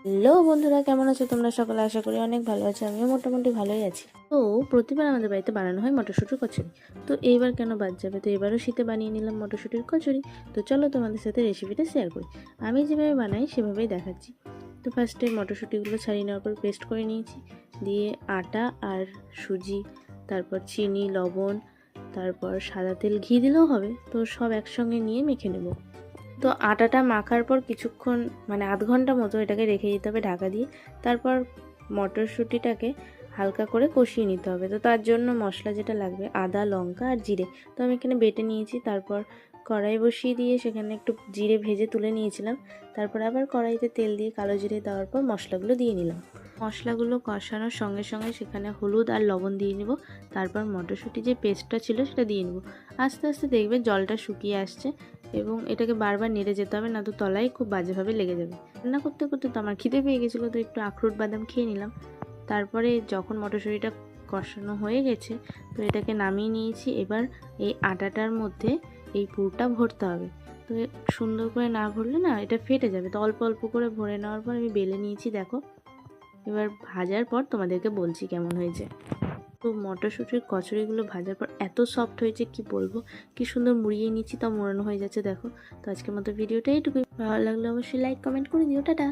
Hello বন্ধুরা, কেমন আছো তোমরা সকলে? আশা করি অনেক ভালো আছো। আমিও মোটামুটি ভালোই আছি। তো প্রতিবার আমাদের বাড়িতে বানানো হয় মটরশুঁটির কচুরি। তো এইবার কেন বাদ যাবে? তো এবারও শীতে বানিয়ে নিলাম মটরশুঁটির কচুরি। তো চলো তোমাদের সাথে রেসিপিটা শেয়ার করি। আমি যেভাবে বানাই সেভাবেই দেখাচ্ছি। তো ফার্স্টে মটরশুঁটিগুলো ছাড়িয়ে নেওয়ার পর পেস্ট করে নিয়েছি, দিয়ে আটা আর সুজি, তারপর চিনি, লবণ, তারপর সাদা তেল, ঘি দিলেও হবে। তো সব একসঙ্গে নিয়ে মেখে নেব। তো আটাটা মাখার পর কিছুক্ষণ আধ ঘন্টা মতো এটাকে রেখে দিতে হবে ঢাকা দিয়ে। তারপর মটরশুঁটিটাকে হালকা করে কষিয়ে নিতে হবে। তো তার জন্য মশলা যেটা লাগবে, আদা, লঙ্কা আর জিরে, তো আমি এখানে বেটে নিয়েছি। তারপর কড়াই বসিয়ে দিয়ে সেখানে একটু জিরে ভেজে তুলে নিয়েছিলাম। তারপর আবার কড়াইতে তেল দিয়ে কালো জিরে দেওয়ার পর মশলাগুলো দিয়ে নিলাম। মশলাগুলো কষানোর সঙ্গে সঙ্গে সেখানে হলুদ আর লবণ দিয়ে নেব। তারপর মটরশুঁটি যে পেস্টটা ছিল সেটা দিয়ে নেব। আস্তে আস্তে দেখবে জলটা শুকিয়ে আসছে এবং এটাকে বারবার নেড়ে যেতে হবে, না তো তলায় খুব বাজেভাবে লেগে যাবে। রান্না করতে করতে তো আমার খিদে পেয়ে গেছিলো, তো একটু আখরোট বাদাম খেয়ে নিলাম। তারপরে যখন মটরশুঁটিটা কষানো হয়ে গেছে, তো এটাকে নামিয়ে নিয়েছি। এবার এই আটাটার মধ্যে এই পুরটা ভরতে হবে। তো সুন্দর করে না ভরলে না এটা ফেটে যাবে। তো অল্প অল্প করে ভরে নেওয়ার পর আমি বেলে নিয়েছি, দেখো। এবার ভাজার পর তোমাদেরকে বলছি কেমন হয়েছে। তো মটরশুঁটির কচুরিগুলো ভাজার পর এত সফট হয়েছে কি বলবো, কি সুন্দর মুড়িয়ে নিচ্ছি, তাও মোড়ানো হয়ে যাচ্ছে, দেখো। তো আজকের মতো ভিডিওটা এইটুকুই। ভালো লাগলে অবশ্যই লাইক কমেন্ট করে দিও। টাটা।